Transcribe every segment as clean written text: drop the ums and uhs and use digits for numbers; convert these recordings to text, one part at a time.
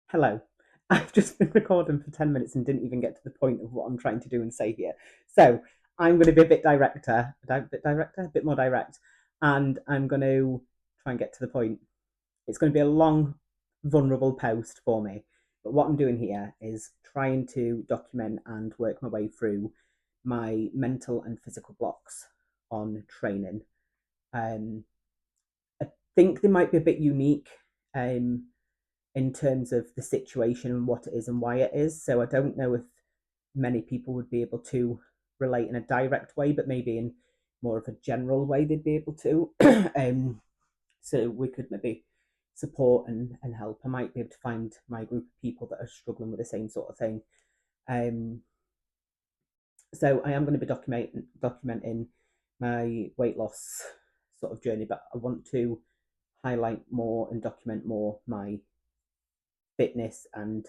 Hello. I've just been recording for 10 minutes and didn't even get to the point of what I'm trying to do and say here. So I'm going to be a bit a bit more direct, and I'm going to try and get to the point. It's going to be a long, vulnerable post for me. But what I'm doing here is trying to document and work my way through my mental and physical blocks on training. Um, I think they might be a bit unique. In terms of the situation and what it is and why it is. So I don't know if many people would be able to relate in a direct way, but maybe in more of a general way they'd be able to. So we could maybe support and help. I might be able to find my group of people that are struggling with the same sort of thing. Um, so I am going to be documenting my weight loss sort of journey, but I want to highlight more and document more my fitness and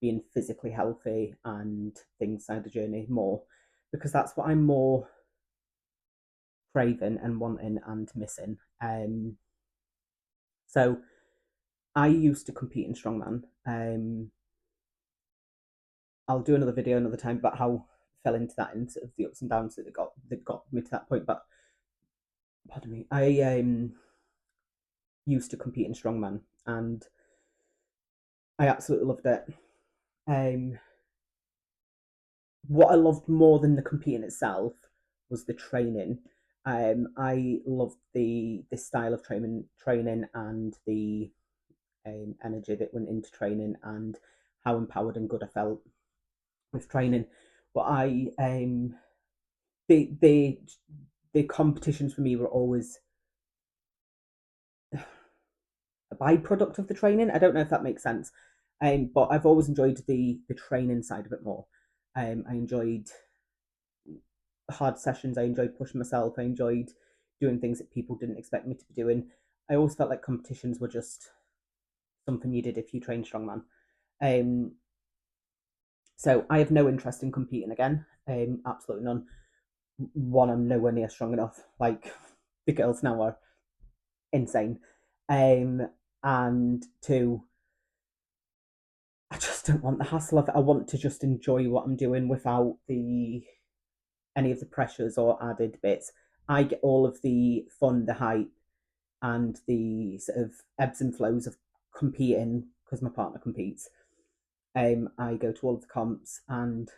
being physically healthy and things side the journey more, because that's what I'm more craving and wanting and missing. So I used to compete in strongman. I'll do another video another time about how I fell into that and sort of the ups and downs that got me to that point. But pardon me, I used to compete in strongman and I absolutely loved it. Um, what I loved more than the competing itself was the training. I loved the style of training and the energy that went into training and how empowered and good I felt with training. But the the competitions for me were always a byproduct of the training. I don't know if that makes sense, but I've always enjoyed the training side of it more. I enjoyed hard sessions. I enjoyed pushing myself. I enjoyed doing things that people didn't expect me to be doing. I always felt like competitions were just something you did if you trained strongman. Um, so I have no interest in competing again. Absolutely none. One, I'm nowhere near strong enough. Like the girls now are insane. Um, and two, I just don't want the hassle of it. I want to just enjoy what I'm doing without the any of the pressures or added bits. I get all of the fun, the hype, and the sort of ebbs and flows of competing because my partner competes. I go to all of the comps and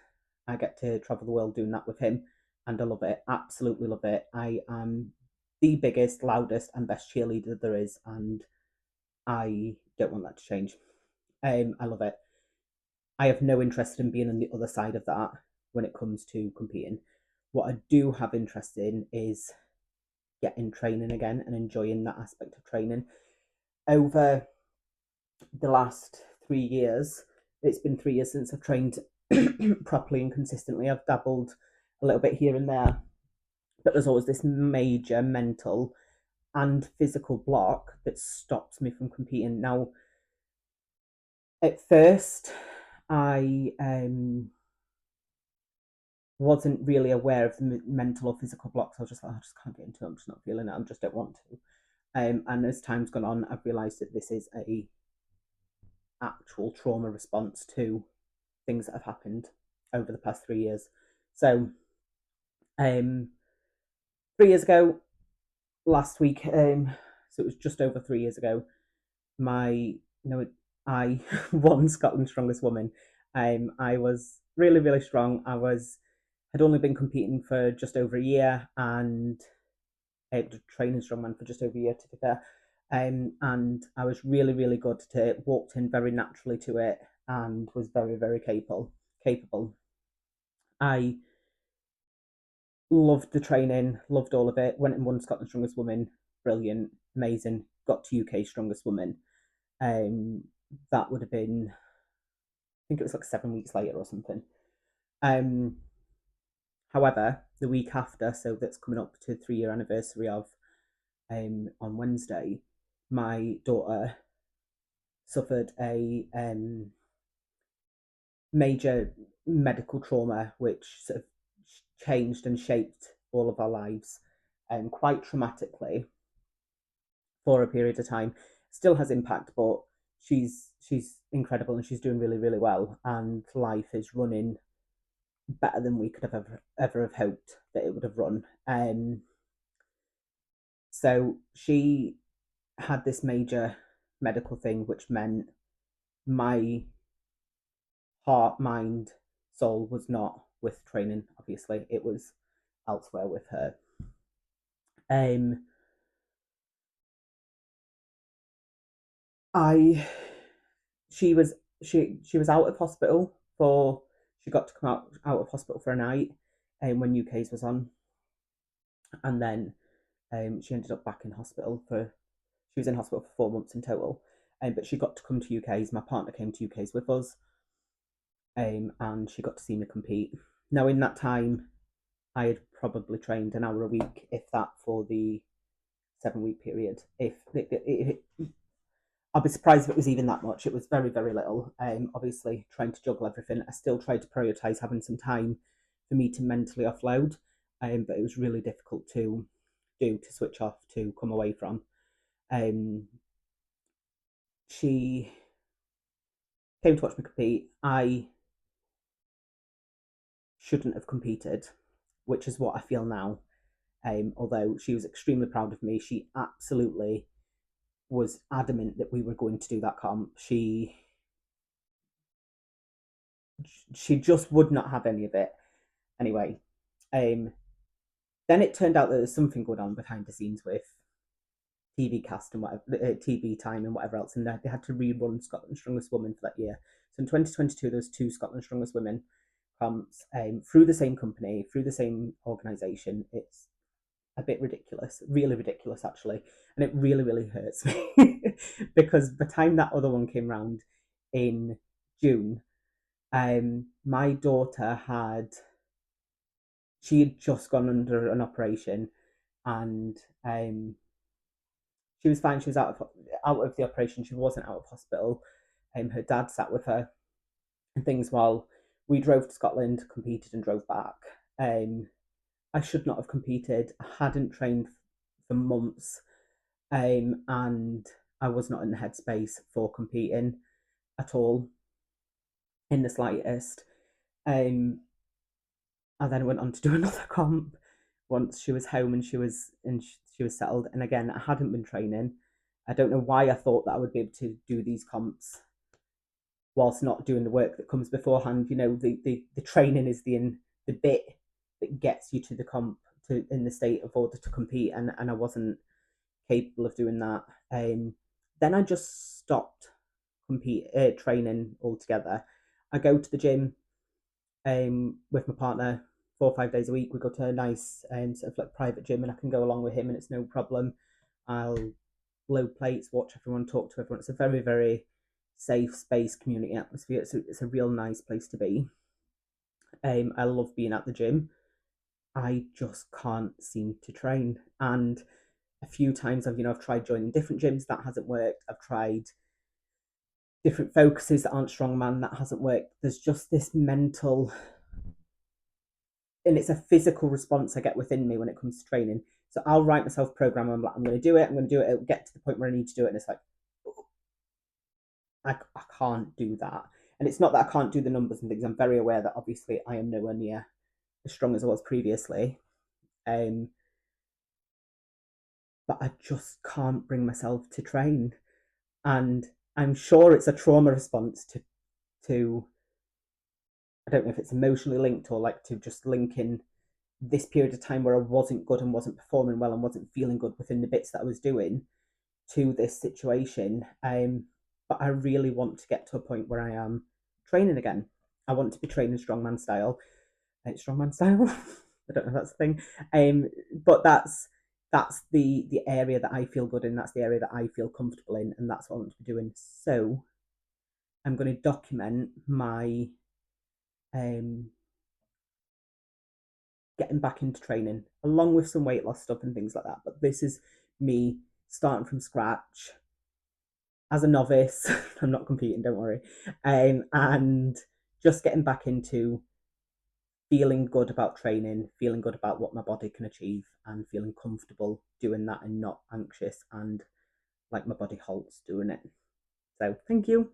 I get to travel the world doing that with him, and I love it. Absolutely love it. I am the biggest, loudest, and best cheerleader there is, and I don't want that to change. I love it. I have no interest in being on the other side of that when it comes to competing. What I do have interest in is getting training again and enjoying that aspect of training. Over the last 3 years, it's been 3 years since I've trained properly and consistently. I've dabbled a little bit here and there, but there's always this major mental and physical block that stops me from competing. Now, at first, I wasn't really aware of the mental or physical blocks. I was just like, I just can't get into it. I'm just not feeling it. I just don't want to. And as time's gone on, I've realised that this is a actual trauma response to things that have happened over the past 3 years. So, um, 3 years ago, last week, so it was just over 3 years ago, I won Scotland's Strongest Woman. I was really, really strong. Had only been competing for just over a year and training strongman for just over a year, to be fair. And I was really, really good to it. Walked in very naturally to it and was very, very capable. I loved the training, loved all of it. Went and won Scotland's Strongest Woman, brilliant, amazing. Got to UK Strongest Woman. Um, that would have been, I think it was like 7 weeks later or something. Um, However, the week after, so that's coming up to 3 year anniversary of on Wednesday, my daughter suffered a major medical trauma, which sort of changed and shaped all of our lives quite traumatically for a period of time. Still has impact, but she's incredible and she's doing really, really well, and life is running better than we could have ever have hoped that it would have run. So she had this major medical thing, which meant my heart, mind, soul was not with training. Obviously, it was elsewhere with her. Um, I she was out of hospital for she got to come out of hospital for a night, when UK's was on, and then she ended up back in hospital for she was in hospital for 4 months in total. But she got to come to UK's. My partner came to UK's with us, and she got to see me compete. Now, in that time, I had probably trained an hour a week, if that, for the 7 week period. If I'd be surprised if it was even that much. It was very, very little. Obviously, trying to juggle everything, I still tried to prioritise having some time for me to mentally offload, but it was really difficult to do, to switch off, to come away from. Um, she came to watch me compete. I shouldn't have competed, which is what I feel now. Although she was extremely proud of me, she absolutely was adamant that we were going to do that comp. She just would not have any of it. Anyway, um, then it turned out that there's something going on behind the scenes with TV cast and whatever, TV time and whatever else, and they had to rerun Scotland's Strongest Woman for that year. So in 2022, there was two Scotland's Strongest Women comps, through the same company, through the same organisation. It's a bit ridiculous, really ridiculous actually, and it really, really hurts me because by the time that other one came round in June, my daughter she had just gone under an operation, and she was fine. She was out of the operation. She wasn't out of hospital. Her dad sat with her and things while we drove to Scotland, competed, and drove back. I should not have competed. I hadn't trained for months, and I was not in the headspace for competing at all, in the slightest. Um, I then went on to do another comp once she was home and she was settled. And again, I hadn't been training. I don't know why I thought that I would be able to do these comps whilst not doing the work that comes beforehand. You know, the training is the bit that gets you to the comp, to in the state of order to compete, and I wasn't capable of doing that. Then I just stopped training altogether. I go to the gym with my partner 4 or 5 days a week. We go to a nice sort of like private gym, and I can go along with him, and it's no problem. I'll load plates, watch everyone, talk to everyone. It's a very, very safe space, community atmosphere. It's a real nice place to be. I love being at the gym. I just can't seem to train, and a few times I've tried joining different gyms, that hasn't worked. I've tried different focuses that aren't strongman, that hasn't worked. There's just this mental, and it's a physical response I get within me when it comes to training. So I'll write myself a program. I'm like, I'm going to do it. I'm going to do it. It'll get to the point where I need to do it, and it's like, I can't do that. And it's not that I can't do the numbers and things. I'm very aware that obviously I am nowhere near as strong as I was previously. Um, but I just can't bring myself to train. And I'm sure it's a trauma response to I don't know if it's emotionally linked or like to just linking this period of time where I wasn't good and wasn't performing well and wasn't feeling good within the bits that I was doing to this situation. But I really want to get to a point where I am training again. I want to be training strongman style. Strongman style. I don't know if that's the thing. But that's the area that I feel good in. That's the area that I feel comfortable in, and that's what I want to be doing. So I'm going to document my um, getting back into training, along with some weight loss stuff and things like that. But this is me starting from scratch as a novice. I'm not competing, don't worry. And just getting back into feeling good about training, feeling good about what my body can achieve, and feeling comfortable doing that and not anxious and like my body halts doing it. So thank you.